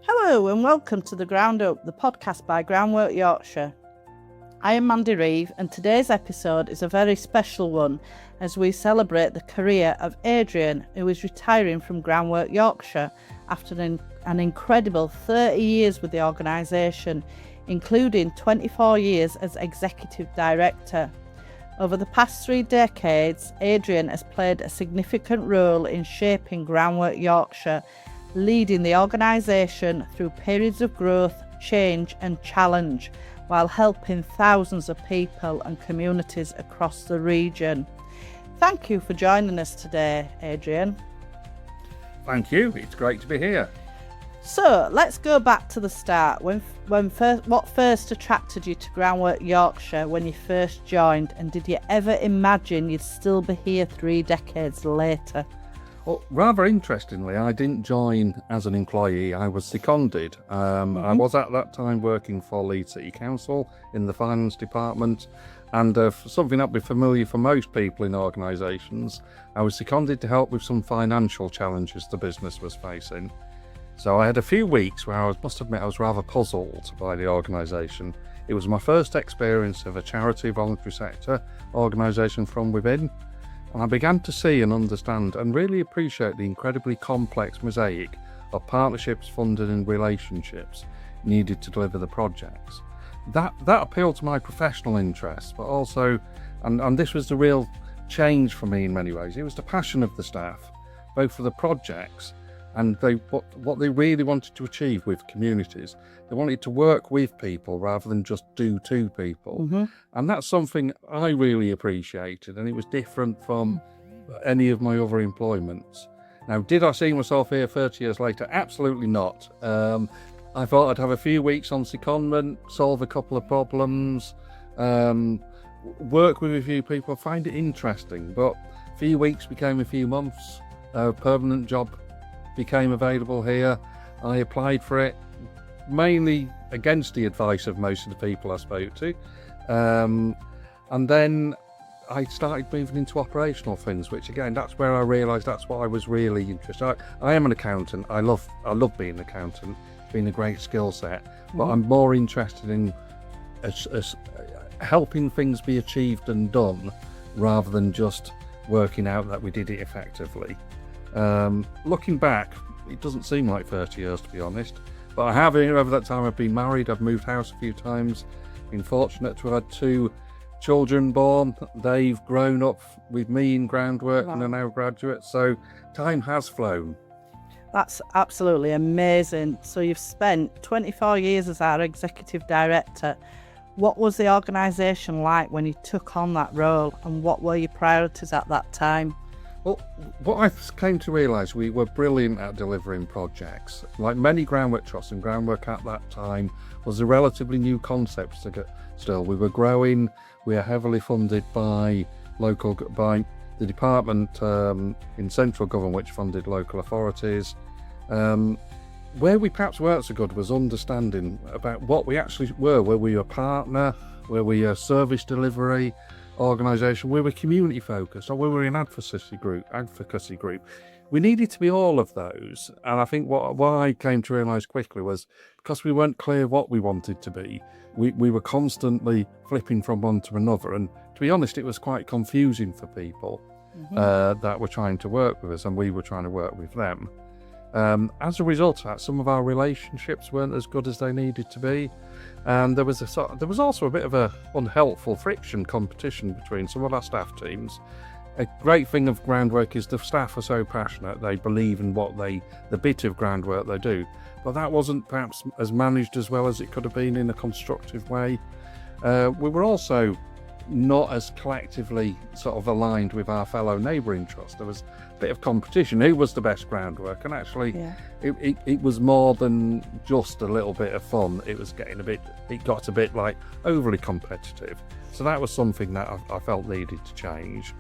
Hello and welcome to the Ground Up, the podcast by Groundwork Yorkshire. I am Mandy Reeve and today's episode is a very special one as we celebrate the career of Adrian, who is retiring from Groundwork Yorkshire after an incredible 30 years with the organisation, including 24 years as Executive Director. Over the past 3 decades, Adrian has played a significant role in shaping Groundwork Yorkshire, leading the organisation through periods of growth, change and challenge, while helping thousands of people and communities across the region. Thank you for joining us today, Adrian. Thank you, it's great to be here. So let's go back to the start. What first attracted you to Groundwork Yorkshire when you first joined, and did you ever imagine you'd still be here 3 decades later? Well, rather interestingly, I didn't join as an employee, I was seconded. I was at that time working for Leeds City Council in the finance department, and something that'd be familiar for most people in organisations, I was seconded to help with some financial challenges the business was facing. So I had a few weeks where I must admit I was rather puzzled by the organisation. It was my first experience of a charity voluntary sector organisation from within, and I began to see and understand and really appreciate the incredibly complex mosaic of partnerships, funding and relationships needed to deliver the projects. That appealed to my professional interests, but also, and this was the real change for me in many ways, it was the passion of the staff, both for the projects and what they really wanted to achieve with communities. They wanted to work with people rather than just do to people. And that's something I really appreciated, and it was different from any of my other employments. Now, did I see myself here 30 years later? Absolutely not. I thought I'd have a few weeks on secondment, solve a couple of problems, work with a few people, find it interesting, but a few weeks became a few months. A permanent job became available here. I applied for it, mainly against the advice of most of the people I spoke to. And then I started moving into operational things, which again, that's where I realised that's what I was really interested in. I am an accountant. I love being an accountant. It's been a great skill set, but I'm more interested in helping things be achieved and done rather than just working out that we did it effectively. Looking back, it doesn't seem like 30 years to be honest, but I have, over that time I've been married, I've moved house a few times, been fortunate to have had 2 children born. They've grown up with me in Groundwork and are now graduates, so time has flown. That's absolutely amazing. So you've spent 24 years as our Executive Director. What was the organisation like when you took on that role, and what were your priorities at that time? Well, what I came to realise, we were brilliant at delivering projects. Like many groundwork trusts, and groundwork at that time was a relatively new concept still. We were growing, we are heavily funded by the department in central government, which funded local authorities. Where we perhaps weren't so good was understanding about what we actually were. Were we a partner? Were we a service delivery organisation? We were community focused, or we were an advocacy group. We needed to be all of those, and I think what I came to realise quickly was because we weren't clear what we wanted to be, we were constantly flipping from one to another, and to be honest, it was quite confusing for people that were trying to work with us, and we were trying to work with them. As a result of that, some of our relationships weren't as good as they needed to be, and there was also a bit of a unhelpful friction competition between some of our staff teams. A great thing of groundwork is the staff are so passionate, they believe in the bit of groundwork they do, but that wasn't perhaps as managed as well as it could have been in a constructive way. We were also not as collectively sort of aligned with our fellow neighbouring trusts. There was a bit of competition, who was the best groundwork, and actually it was more than just a little bit of fun. It got a bit like overly competitive, so that was something that I felt needed to change.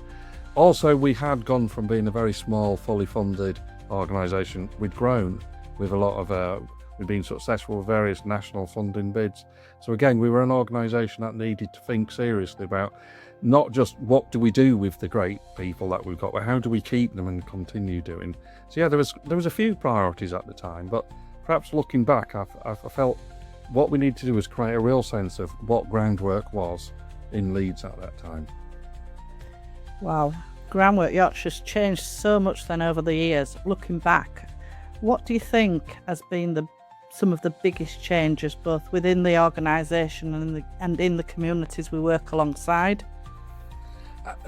Also, we had gone from being a very small, fully funded organisation, we'd grown with a lot of we've been successful with various national funding bids. So again, we were an organisation that needed to think seriously about not just what do we do with the great people that we've got, but how do we keep them and continue doing. So yeah, there was a few priorities at the time, but perhaps looking back, I felt what we need to do is create a real sense of what Groundwork was in Leeds at that time. Wow, Groundwork Yorkshire's changed so much then over the years. Looking back, what do you think has been some of the biggest changes, both within the organisation and in the communities we work alongside?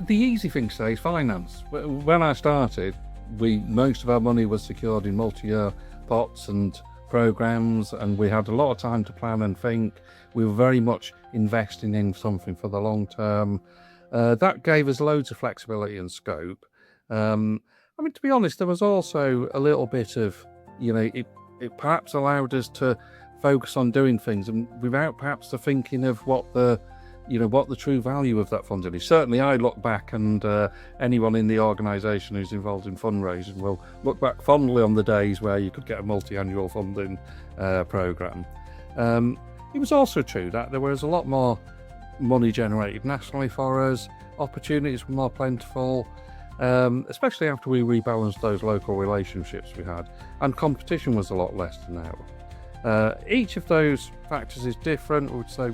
The easy thing to say is finance. When I started, most of our money was secured in multi-year pots and programs, and we had a lot of time to plan and think. We were very much investing in something for the long term. That gave us loads of flexibility and scope. To be honest, there was also a little bit of, it perhaps allowed us to focus on doing things and without perhaps the thinking of what the true value of that funding is. Certainly I look back, and anyone in the organisation who's involved in fundraising will look back fondly on the days where you could get a multi-annual funding programme. It was also true that there was a lot more money generated nationally for us, opportunities were more plentiful, especially after we rebalanced those local relationships we had, and competition was a lot less than now. Each of those factors is different. I would say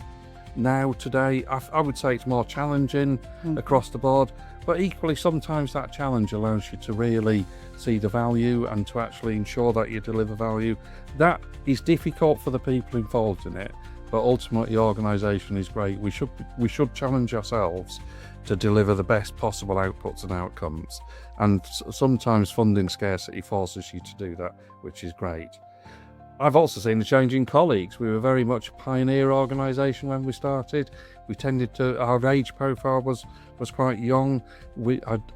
now, today, I would say it's more challenging across the board, but equally sometimes that challenge allows you to really see the value and to actually ensure that you deliver value. That is difficult for the people involved in it, but ultimately the organisation is great. We should challenge ourselves to deliver the best possible outputs and outcomes, and sometimes funding scarcity forces you to do that, which is great. I've also seen a change in colleagues. We were very much a pioneer organisation when we started. Our age profile was quite young.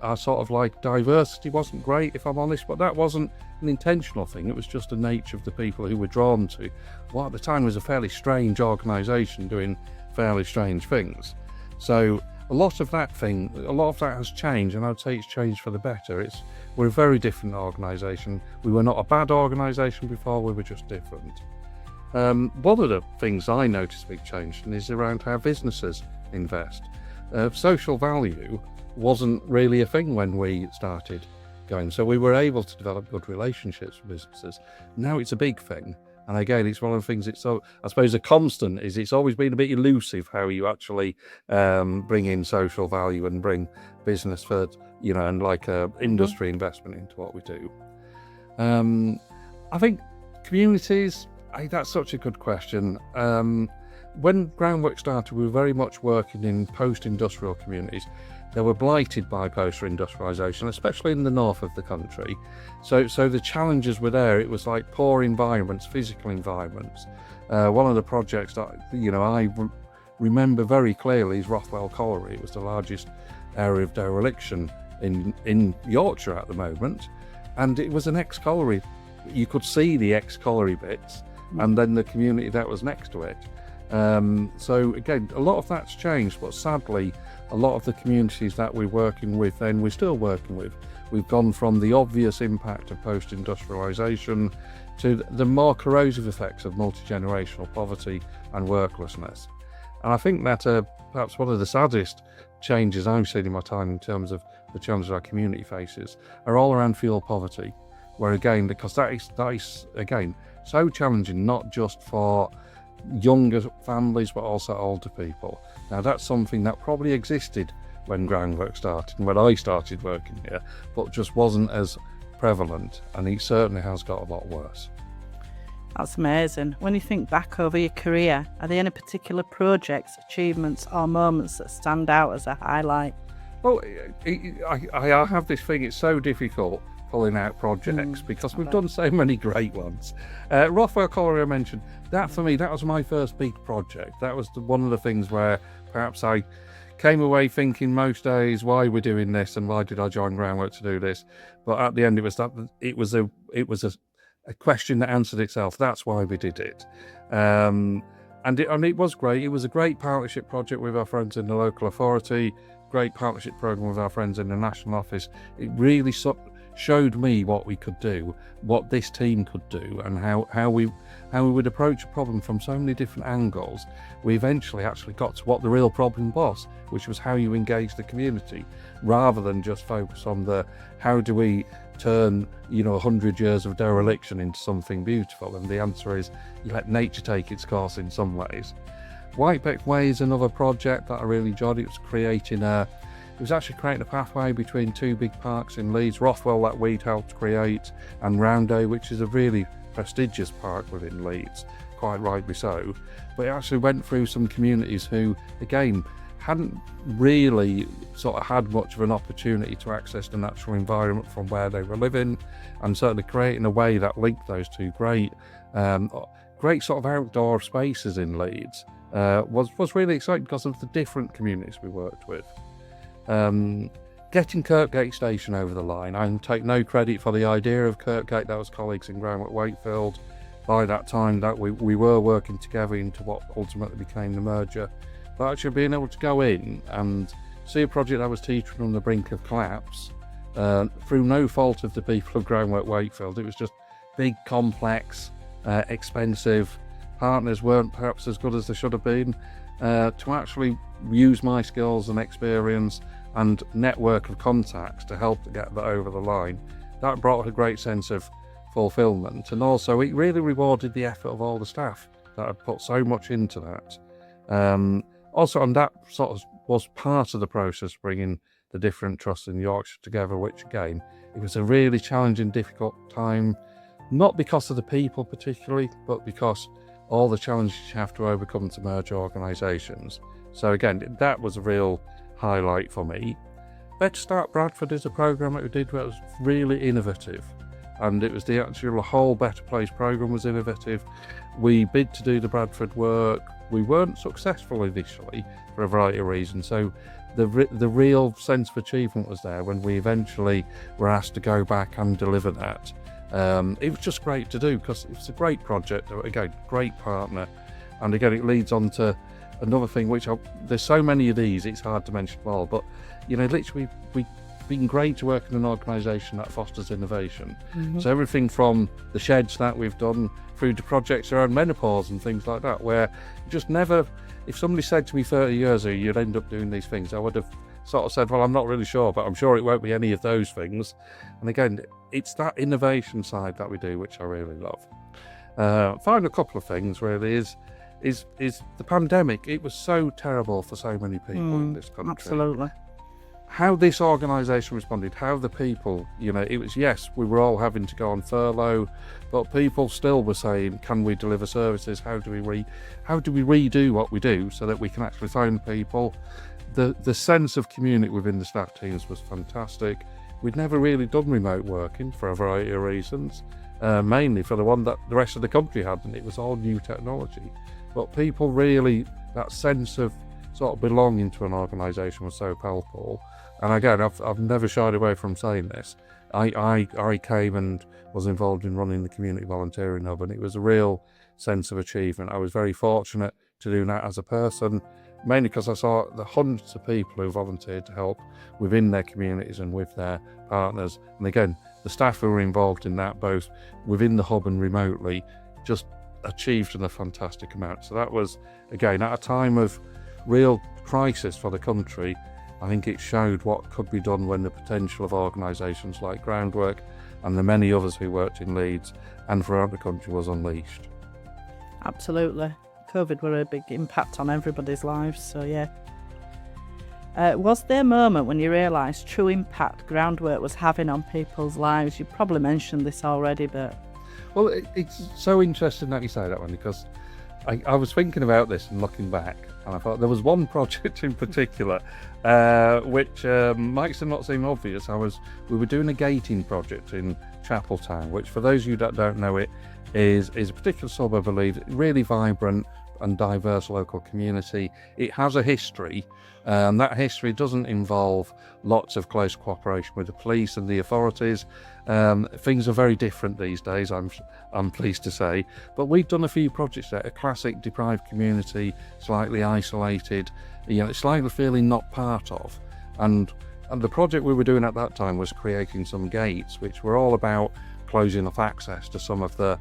Our sort of diversity wasn't great, if I'm honest, but that wasn't an intentional thing. It was just the nature of the people who were drawn to what at the time was a fairly strange organisation doing fairly strange things. So a lot of that has changed, and I'd say it's changed for the better. We're a very different organisation. We were not a bad organisation before, we were just different. One of the things I noticed big change is around how businesses invest. Social value wasn't really a thing when we started going, so we were able to develop good relationships with businesses. Now it's a big thing, and again, it's one of the things. I suppose a constant is it's always been a bit elusive how you actually bring in social value and bring business for and industry investment into what we do. I think communities. That's such a good question. When Groundwork started, we were very much working in post-industrial communities. They were blighted by post-industrialisation, especially in the north of the country. So the challenges were there. It was like poor environments, physical environments. One of the projects that I remember very clearly is Rothwell Colliery. It was the largest area of dereliction in Yorkshire at the moment, and it was an ex-colliery. You could see the ex-colliery bits, and then the community that was next to it. So again, a lot of that's changed, but sadly, a lot of the communities that we're working with then we're still working with. We've gone from the obvious impact of post-industrialisation to the more corrosive effects of multi-generational poverty and worklessness. And I think that perhaps one of the saddest changes I've seen in my time in terms of the challenges our community faces are all around fuel poverty, where again, because that is again so challenging, not just for younger families but also older people. Now that's something that probably existed when Groundwork started and when I started working here, but just wasn't as prevalent, and it certainly has got a lot worse. That's amazing. When you think back over your career, are there any particular projects, achievements or moments that stand out as a highlight? Well, I have this thing, it's so difficult pulling out projects because we've done so many great ones. Rothwell Colliery I mentioned, that for me, that was my first big project. That was one of the things where perhaps I came away thinking most days, why we're doing this and why did I join Groundwork to do this? But at the end, it was a question that answered itself. That's why we did it. And it was great. It was a great partnership project with our friends in the local authority, great partnership program with our friends in the national office. It really showed me what we could do, what this team could do, and how we would approach a problem from so many different angles. We eventually actually got to what the real problem was, which was how you engage the community, rather than just focus on how do we turn 100 years of dereliction into something beautiful? And the answer is you let nature take its course in some ways. Whitebeck Way is another project that I really enjoyed. It was actually creating a pathway between two big parks in Leeds, Rothwell that we'd helped create, and Roundhay, which is a really prestigious park within Leeds, quite rightly so. But it actually went through some communities who, again, hadn't really sort of had much of an opportunity to access the natural environment from where they were living, and certainly creating a way that linked those two great sort of outdoor spaces in Leeds was really exciting because of the different communities we worked with. Getting Kirkgate Station over the line, I take no credit for the idea of Kirkgate. That was colleagues in Groundwork Wakefield. By that time that we were working together into what ultimately became the merger. But actually being able to go in and see a project that was teetering on the brink of collapse through no fault of the people of Groundwork Wakefield. It was just big, complex, expensive. Partners weren't perhaps as good as they should have been. To actually use my skills and experience and network of contacts to help to get that over the line, that brought a great sense of fulfilment, and also it really rewarded the effort of all the staff that had put so much into that. And that sort of was part of the process, bringing the different trusts in Yorkshire together, which again, it was a really challenging, difficult time, not because of the people particularly, but because all the challenges you have to overcome to merge organisations. So again, that was a real highlight for me. Better Start Bradford is a programme that we did where it was really innovative, and it was the whole Better Place programme was innovative. We bid to do the Bradford work. We weren't successful initially for a variety of reasons, so the real sense of achievement was there when we eventually were asked to go back and deliver that. It was just great to do because it's a great project, again, great partner, and again it leads on to another thing which there's so many of these it's hard to mention them all, but literally we've been great to work in an organisation that fosters innovation. So everything from the sheds that we've done through to projects around menopause and things like that, where just never, if somebody said to me 30 years ago you'd end up doing these things, I would have sort of said, well, I'm not really sure, but I'm sure it won't be any of those things. And again, it's that innovation side that we do which I really love. Final couple of things really is the pandemic. It was so terrible for so many people in this country. Absolutely. How this organisation responded, how the people, it was, yes, we were all having to go on furlough, but people still were saying, can we deliver services? How do we redo what we do so that we can actually find people? The sense of community within the staff teams was fantastic. We'd never really done remote working for a variety of reasons, mainly for the one that the rest of the country hadn't. It was all new technology. But people really, that sense of sort of belonging to an organisation was so palpable. And again, I've never shied away from saying this. I came and was involved in running the Community Volunteering Hub, and it was a real sense of achievement. I was very fortunate to do that as a person, mainly because I saw the hundreds of people who volunteered to help within their communities and with their partners. And again, the staff who were involved in that, both within the hub and remotely, just achieved in a fantastic amount. So that was, again, at a time of real crisis for the country, I think it showed what could be done when the potential of organisations like Groundwork and the many others who worked in Leeds and throughout the country was unleashed. Absolutely. COVID were a big impact on everybody's lives, so yeah. Was there a moment when you realised true impact Groundwork was having on people's lives? You probably mentioned this already, but... Well, it's so interesting that you say that one, because I was thinking about this and looking back, and I thought there was one project in particular which might not seem obvious. We were doing a gating project in Chapeltown, which, for those of you that don't know it, is a particular suburb, I believe, really vibrant and diverse local community. It has a history, and that history doesn't involve lots of close cooperation with the police and the authorities. Things are very different these days, I'm pleased to say. But we've done a few projects there, a classic deprived community, slightly isolated, slightly feeling not part of. And the project we were doing at that time was creating some gates, which were all about closing off access to some of the,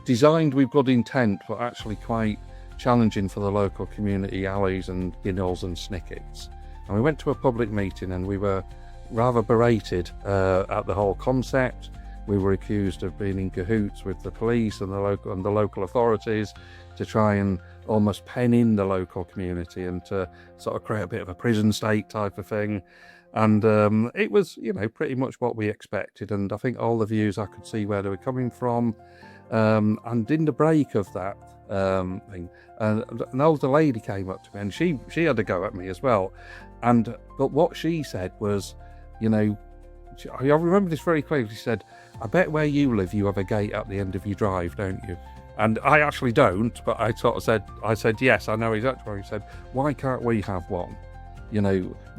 designed with good intent, but actually quite challenging for the local community alleys and ginnels and snickets. And we went to a public meeting, and we were rather berated at the whole concept. We were accused of being in cahoots with the police and the local authorities to try and almost pen in the local community and to sort of create a bit of a prison state type of thing. And it was, pretty much what we expected. And I think all the views, I could see where they were coming from. And in the break of that thing, an older lady came up to me, and she had a go at me as well. But what she said was, I remember this very clearly. She said, "I bet where you live, you have a gate at the end of your drive, don't you?" And I actually don't, but I said, yes, I know exactly where. He said, "Why can't we have one?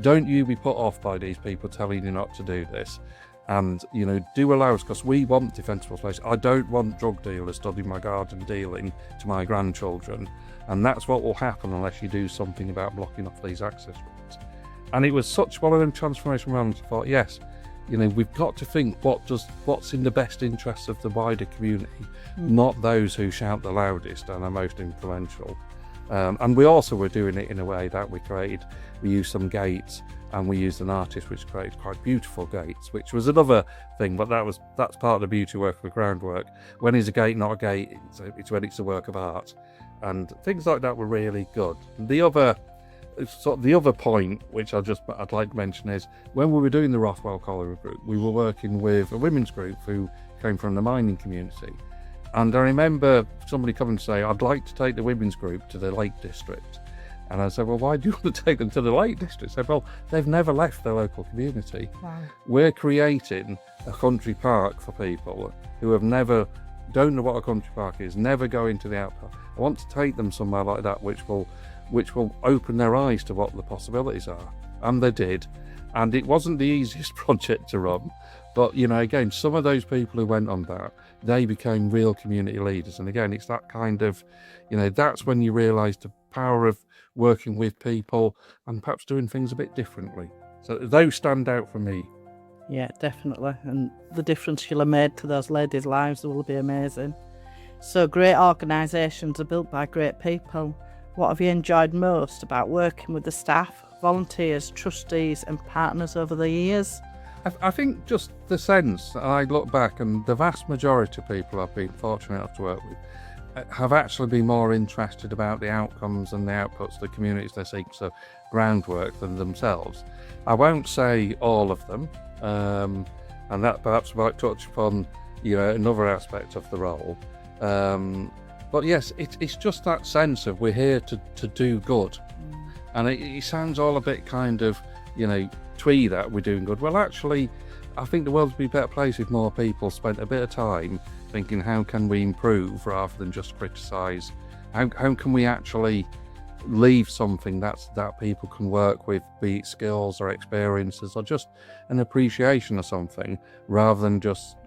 Don't you be put off by these people telling you not to do this. And, do allow us, because we want defensible space. I don't want drug dealers studying my garden dealing to my grandchildren. And that's what will happen unless you do something about blocking off these access routes." And it was such one of them transformation moments. I thought, yes, we've got to think what's in the best interests of the wider community, not those who shout the loudest and are most influential. And we also were doing it in a way that we used some gates, and we used an artist which created quite beautiful gates, which was another thing, but that's part of the beauty work of Groundwork. When is a gate not a gate? It's when it's a work of art. And things like that were really good. The other point, which I'd like to mention, is when we were doing the Rothwell Colliery group, we were working with a women's group who came from the mining community. And I remember somebody coming to say, "I'd like to take the women's group to the Lake District." And I said, "Well, why do you want to take them to the Lake District?" I said, "Well, they've never left their local community. Wow. We're creating a country park for people who don't know what a country park is, never go into the outpark. I want to take them somewhere like that, which will open their eyes to what the possibilities are." And they did. And it wasn't the easiest project to run. But, again, some of those people who went on that, they became real community leaders. And again, it's that kind of, that's when you realise the power of working with people and perhaps doing things a bit differently. So those stand out for me. Yeah, definitely. And the difference you'll have made to those ladies' lives will be amazing. So great organisations are built by great people. What have you enjoyed most about working with the staff, volunteers, trustees and partners over the years? I think just the sense, I look back, and the vast majority of people I've been fortunate enough to work with have actually been more interested about the outcomes and the outputs, the communities they seek, so Groundwork, than themselves. I won't say all of them, and that perhaps might touch upon another aspect of the role. But yes, it's just that sense of we're here to do good. And it sounds all a bit kind of, twee that we're doing good. Well, actually, I think the world would be a better place if more people spent a bit of time thinking, how can we improve rather than just criticise? How can we actually leave something that people can work with, be it skills or experiences or just an appreciation of something, rather than just,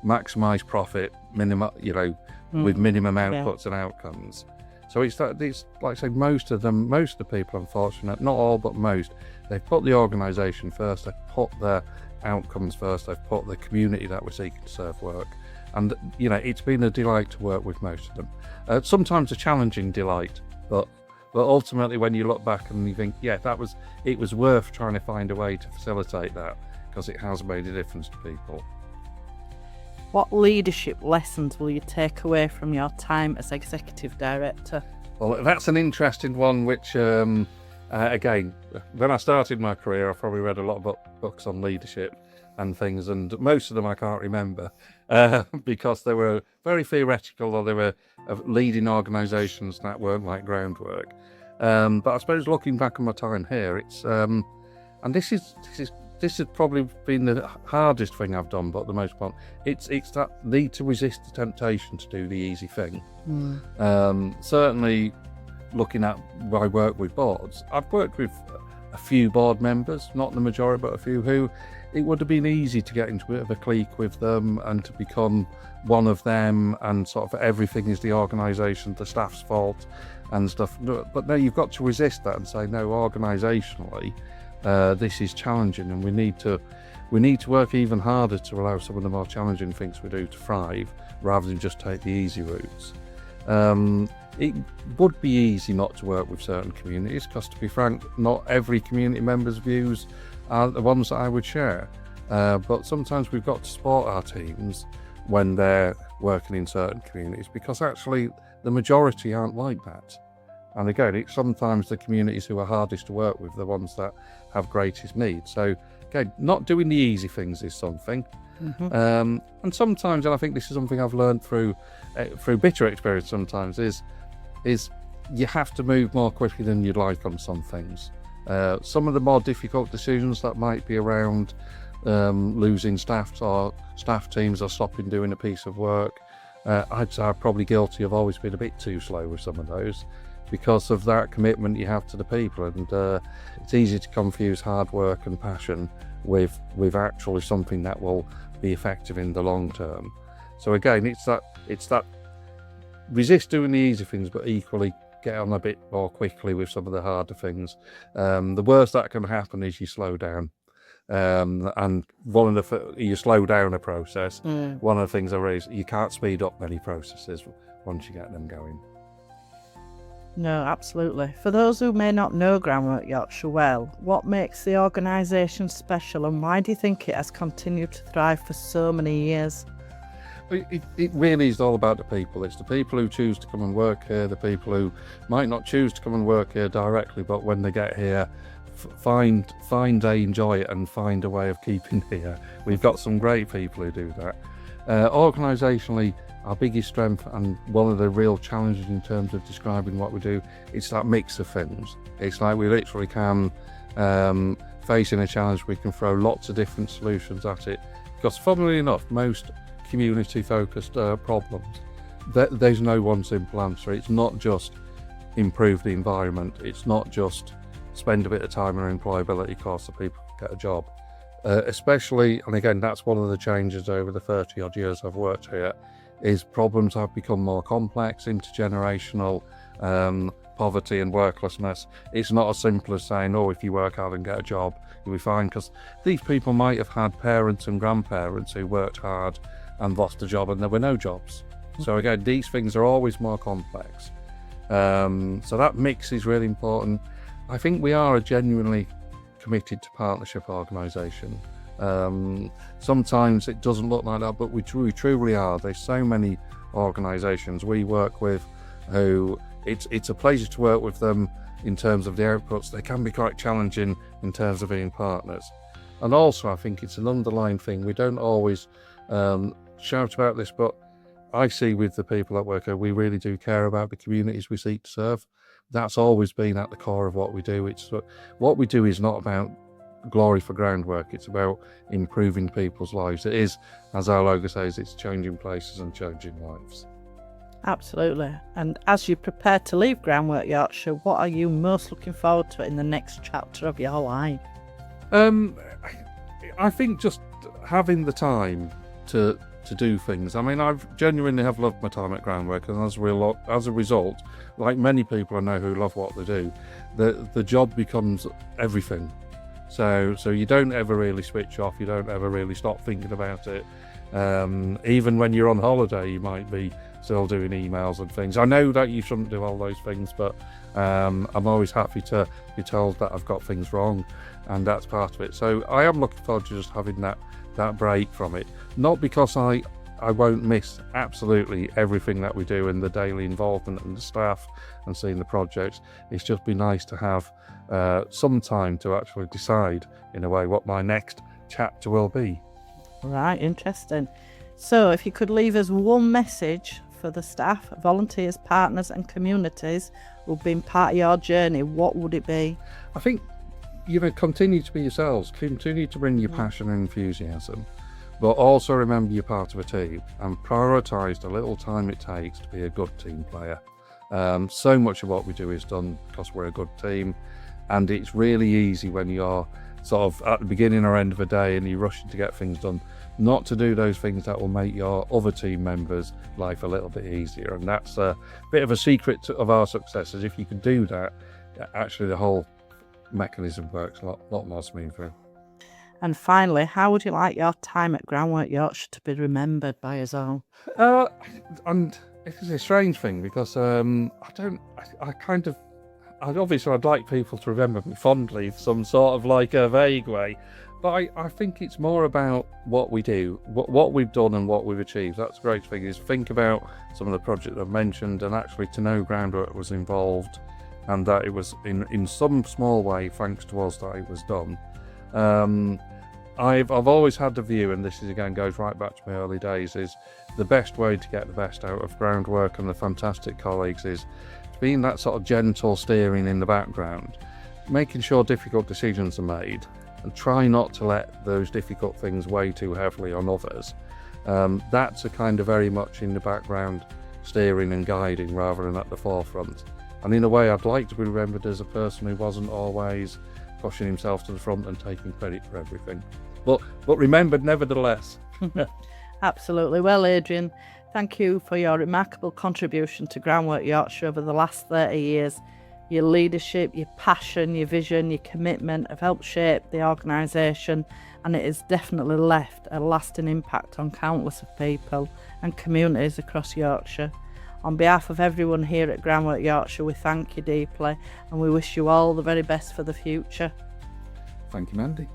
maximise profit, with minimum outputs and outcomes. So it's like I said, most of the people, unfortunately, not all, but most, they've put the organisation first, they've put their outcomes first, they've put the community that we're seeking to serve work. And, it's been a delight to work with most of them. Sometimes a challenging delight, but ultimately when you look back and you think, yeah, it was worth trying to find a way to facilitate that, because it has made a difference to people. What leadership lessons will you take away from your time as Executive Director? Well, that's an interesting one, which, again, when I started my career, I probably read a lot of books on leadership and things, and most of them I can't remember because they were very theoretical, or they were of leading organisations that weren't like Groundwork. But I suppose looking back on my time here, it's and this has probably been the hardest thing I've done, but the most fun. It's that need to resist the temptation to do the easy thing. Certainly, looking at my work with boards, I've worked with a few board members, not the majority, but a few who it would have been easy to get into a bit of a clique with them and to become one of them, and sort of everything is the organisation, the staff's fault and stuff. But no, you've got to resist that and say, no, organisationally, this is challenging, and we need to work even harder to allow some of the more challenging things we do to thrive, rather than just take the easy routes. It would be easy not to work with certain communities, because to be frank, not every community member's views are the ones that I would share. But sometimes we've got to support our teams when they're working in certain communities, because actually the majority aren't like that. And again, it's sometimes the communities who are hardest to work with, the ones that have greatest needs. So again, not doing the easy things is something. And sometimes, and I think this is something I've learned through bitter experience sometimes, is you have to move more quickly than you'd like on some things. Some of the more difficult decisions that might be around losing staff or staff teams or stopping doing a piece of work, I'd say I'm probably guilty of always being a bit too slow with some of those, because of that commitment you have to the people. And it's easy to confuse hard work and passion with actually something that will be effective in the long term. So again, it's that resist doing the easy things, but equally get on a bit more quickly with some of the harder things. The worst that can happen is you slow down. And you slow down a process. One of the things I raise, you can't speed up many processes once you get them going. No, absolutely. For those who may not know Groundwork Yorkshire well, what makes the organisation special, and why do you think it has continued to thrive for so many years? It really is all about the people. It's the people who choose to come and work here, the people who might not choose to come and work here directly, but when they get here, find they enjoy it and find a way of keeping here. We've got some great people who do that. Organisationally, our biggest strength and one of the real challenges in terms of describing what we do, it's that mix of things. It's like we literally can, facing a challenge, we can throw lots of different solutions at it, because funnily enough, most community-focused problems, there's no one simple answer. It's not just improve the environment, it's not just spend a bit of time on employability course so people get a job. Especially, and again, that's one of the changes over the 30 odd years I've worked here, is problems have become more complex, intergenerational, poverty and worklessness. It's not as simple as saying, oh, if you work hard and get a job, you'll be fine, because these people might have had parents and grandparents who worked hard and lost a job and there were no jobs. So again, these things are always more complex. So that mix is really important. I think we are a genuinely committed to partnership organisation. Sometimes it doesn't look like that, but we truly are. There's so many organisations we work with who it's a pleasure to work with them in terms of the outputs. They can be quite challenging in terms of being partners. And also I think it's an underlying thing. We don't always shout about this, but I see with the people that work here, we really do care about the communities we seek to serve. That's always been at the core of what we do. What we do is not about glory for groundwork, it's about improving people's lives. It is, as our logo says, it's changing places and changing lives. Absolutely. And as you prepare to leave Groundwork Yorkshire, what are you most looking forward to in the next chapter of your life? I think just having the time to do things. I mean, I've genuinely have loved my time at Groundwork, and as a result, like many people I know who love what they do, the job becomes everything. So you don't ever really switch off, you don't ever really stop thinking about it. Even when you're on holiday, you might be still doing emails and things. I know that you shouldn't do all those things, but I'm always happy to be told that I've got things wrong, and that's part of it. So I am looking forward to just having that break from it. Not because I won't miss absolutely everything that we do and the daily involvement and the staff and seeing the projects. It's just be nice to have some time to actually decide in a way what my next chapter will be. Right, interesting. So if you could leave us one message for the staff, volunteers, partners and communities who've been part of your journey, what would it be? I think, continue to be yourselves, continue to bring your passion and enthusiasm, but also remember you're part of a team and prioritise the little time it takes to be a good team player. So much of what we do is done because we're a good team, and it's really easy when you're sort of at the beginning or end of a day and you're rushing to get things done, not to do those things that will make your other team members' life a little bit easier. And that's a bit of a secret of our success, is if you can do that, actually the whole mechanism works a lot more smoothly. And finally, how would you like your time at Groundwork Yorkshire to be remembered by us all? And it's a strange thing because I I'd like people to remember me fondly, some sort of like a vague way. But I think it's more about what we do, what we've done and what we've achieved. That's the great thing, is think about some of the projects I've mentioned, and actually to know Groundwork was involved and that it was in some small way, thanks to us, that it was done. I've always had the view, and this is again goes right back to my early days, is the best way to get the best out of Groundwork and the fantastic colleagues is being that sort of gentle steering in the background, making sure difficult decisions are made, and try not to let those difficult things weigh too heavily on others. That's a kind of very much in the background steering and guiding rather than at the forefront. And in a way, I'd like to be remembered as a person who wasn't always pushing himself to the front and taking credit for everything. But remembered nevertheless. Absolutely. Well, Adrian, thank you for your remarkable contribution to Groundwork Yorkshire over the last 30 years. Your leadership, your passion, your vision, your commitment have helped shape the organisation, and it has definitely left a lasting impact on countless of people and communities across Yorkshire. On behalf of everyone here at Groundwork Yorkshire, we thank you deeply and we wish you all the very best for the future. Thank you, Mandy.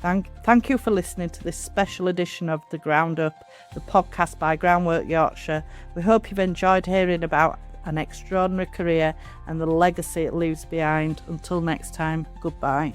Thank you for listening to this special edition of The Ground Up, the podcast by Groundwork Yorkshire. We hope you've enjoyed hearing about an extraordinary career and the legacy it leaves behind. Until next time, goodbye.